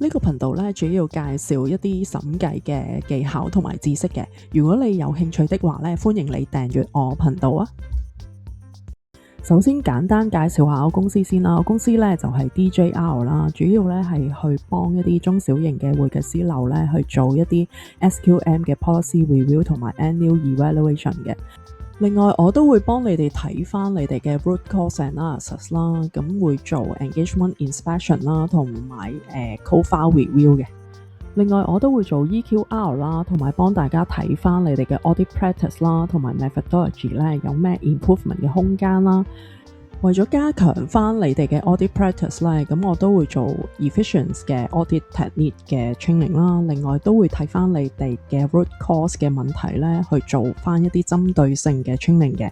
呢個頻道咧主要介紹一啲審計嘅技巧同埋知識嘅。如果你有興趣的話咧，歡迎你訂閱我頻道啊。首先簡單介紹下我公司先啦。我公司咧就係 DJR 啦，主要咧係去幫一啲中小型嘅會計師樓咧去做一啲 SQM 嘅 policy review 同埋 annual evaluation 嘅。另外我都會幫你哋睇翻你哋嘅 root cause analysis 啦，咁會做 engagement inspection 啦，同埋code file review 嘅。另外我都會做 EQR 啦，同埋幫大家睇翻你哋嘅 audit practice 啦，同埋 methodology 咧有咩 improvement 嘅空間啦。為咗加強翻你哋嘅 audit practice 咧，咁我都會做 efficient 嘅 audit technique 嘅 training 啦。另外都會睇翻你哋嘅 root cause 嘅問題咧，去做翻一啲針對性嘅 training 嘅。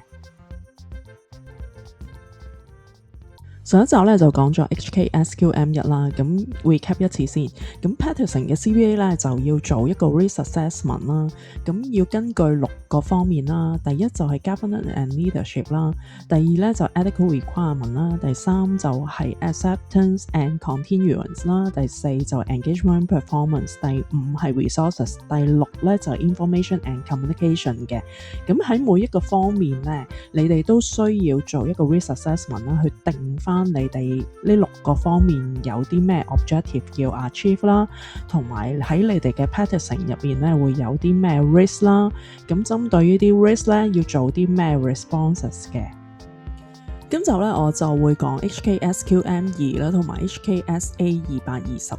上一集咧就講咗 HKSQM1 啦，咁 recap 一次先。咁 Peterson 嘅 CPA 咧就要做一個 risk assessment 啦，咁要根據6個方面啦。第一就係 governance and leadership 啦，第二咧就 ethical requirement 啦，第三就係 acceptance and continuance 啦，第四就係 engagement performance， 第五係 resources， 第6咧就係 information and communication 嘅。咁喺每一個方面咧，你哋都需要做一個 risk assessment 啦，去定翻你哋呢6個方面有啲咩 objective 要 achieve 啦，同埋喺你哋嘅 practicing 入面咧會有啲咩 risk 啦，咁針對呢啲 risk 咧要做啲咩 responses 嘅。今集咧我就會講 HKSQM2 啦，同埋 HKSA220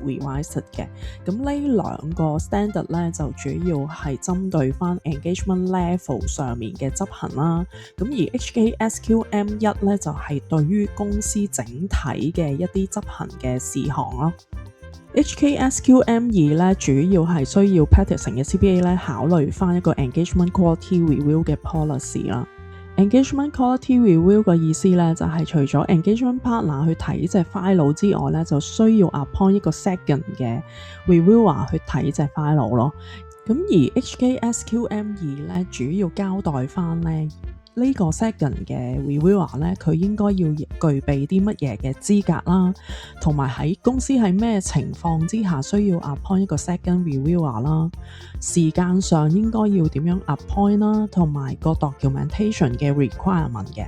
revised 嘅。咁呢兩個 standard 咧就主要係針對翻 engagement level 上面嘅執行啦。咁而 HKSQM1 咧就係對於公司整體嘅一啲執行嘅事項咯。HKSQM2 咧主要係需要 practicing 嘅 CPA 咧考慮翻一個 engagement quality review 嘅 policy 啦。Engagement quality review 嘅意思咧就係除咗 engagement partner 去睇隻 file 之外咧，就需要 appoint 一個 second 嘅 reviewer 去睇隻 file 咯。咁而 HKSQM2 咧主要交代翻咧呢個 second 嘅 reviewer 咧，佢應該要具備啲乜嘢嘅資格啦，同埋喺公司喺咩情況之下需要 appoint 一個 second reviewer 啦，時間上應該要點樣 appoint 啦，同埋個 documentation 嘅 requirement 嘅。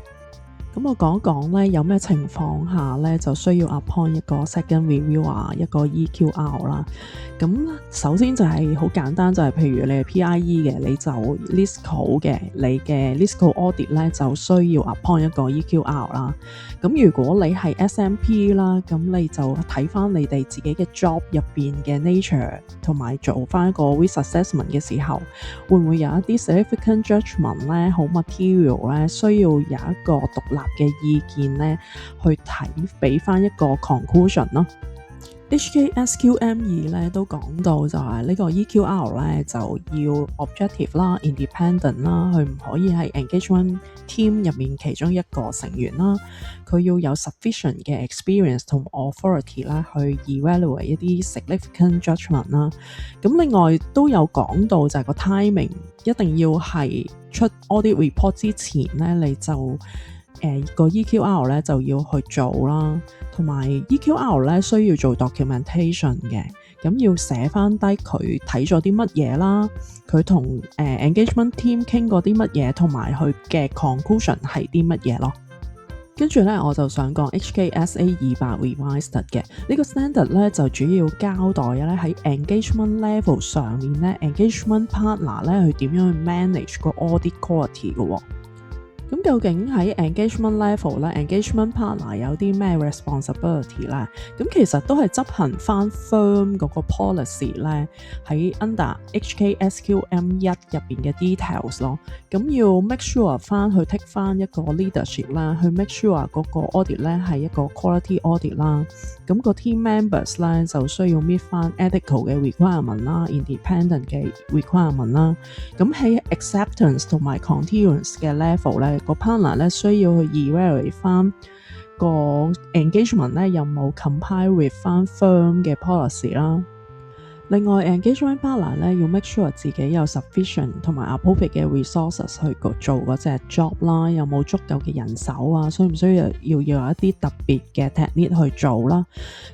咁我講一講咧，有咩情況下咧就需要 appoint 一個 second reviewer 一個 EQR 啦。咁首先就係好簡單，就係譬如你係 PIE 嘅，你就 LISCO 嘅，你嘅 LISCO audit 咧就需要 appoint 一個 EQR 啦。咁如果你係 SMP 啦，咁你就睇翻你哋自己嘅 job 入邊嘅 nature， 同埋做翻一個 risk assessment 嘅時候，會唔會有一啲 significant judgment 咧，好 material 咧，需要有一個獨立嘅意見咧，去睇俾翻一個 conclusion 咯。HKSQM2 咧都講到就係呢個 EQR 咧就要 objective 啦 independent 啦，佢唔可以係 engagement team 入面其中一個成員啦，佢要有 sufficient 嘅 experience 同 authority 啦去 evaluate 一啲 significant judgment 啦。咁另外都有講到就係個 timing 一定要係出 audit report 之前咧，你就個 EQR 咧就要去做啦，同埋 EQR 咧需要做 documentation 嘅，咁要寫翻低佢睇咗啲乜嘢啦，佢同engagement team 傾過啲乜嘢，同埋佢嘅 conclusion 係啲乜嘢咯。跟住咧我就想講 HKSA220 revised 嘅呢個 standard 咧就主要交代咧喺 engagement level 上面咧 engagement partner 咧佢點樣去 manage 個 audit quality 嘅喎。咁究竟喺 engagement level 咧 engagement partner 有啲咩 responsibility 咧？咁其實都係執行翻 firm 嗰個 policy 咧，喺 under HKSQM1 入邊嘅 details 咯。咁要 make sure 翻去 take 翻一個 leadership 啦，去 make sure 嗰個 audit 咧係一個 quality audit 啦。咁個 team members 咧就需要 meet 翻 ethical 嘅 requirement 啦 ，independent 嘅 requirement 啦。咁喺 acceptance 同埋 continuance 嘅 level 咧，個 partner 咧需要去 evaluate 翻個 engagement 咧有冇 comply with 翻 firm 嘅 policy 啦。另外 engagement partner 咧要 make sure 自己有 sufficient 同埋 appropriate 嘅 resources 去做嗰隻 job 啦，有冇足夠嘅人手啊，需唔需要有一啲特別嘅 technique 去做啦。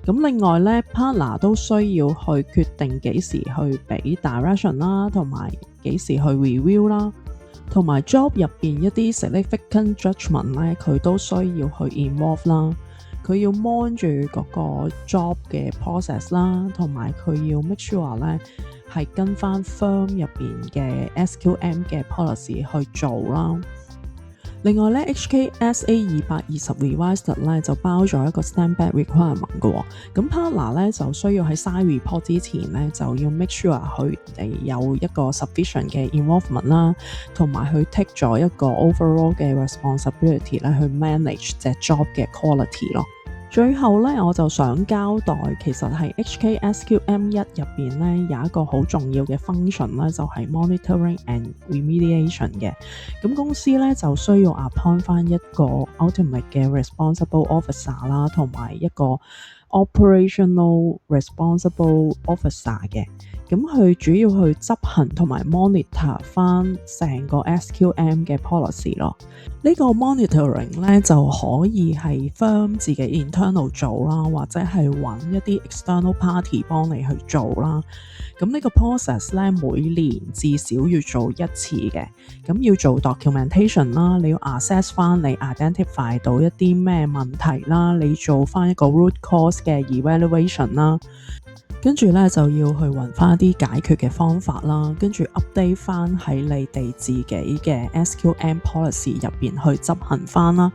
咁另外咧 partner 都需要去決定幾時去俾 direction 啦，同埋幾時去 review 啦，同埋 job 入邊一啲 significant judgment 咧佢都需要去 involve 啦。佢要 mon 住嗰個 job 嘅 process 啦，同埋佢要 make sure 咧係跟翻 firm 入邊嘅 SQM 嘅 policy 去做啦。另外咧 HKSA 220 Revised 咧就包咗一個 standback requirement 嘅喎，咁 partner 咧就需要喺 side report 之前咧就要 make sure 佢哋有一個 sufficient 嘅 involvement 啦，同埋去 take 咗一個 overall 嘅 responsibility 咧去 manage 隻 job 嘅 quality 咯。最後咧，我就想交代，其實係 HKSQM 1入邊咧有一個好重要嘅 function 咧，就係 monitoring and remediation 嘅。咁公司咧就需要 appoint 翻一個 ultimate 嘅 responsible officer 啦，同埋一個 operational responsible officer 嘅。咁佢主要去執行同埋 monitor 翻成個 SQM 嘅 policy 咯。呢個 monitoring 咧就可以係 firm 自己 internal 做啦，或者係揾一啲 external party 幫你去做啦。咁呢個 process 咧每年至少要做一次嘅。咁要做 documentation 啦，你要 assess 翻你 identify 到一啲咩問題啦，你做翻一個 root cause 嘅 evaluation 啦。跟住咧就要去揾翻啲解決嘅方法啦，跟住 update 翻喺你哋自己嘅 SQM policy 入邊去執行翻啦。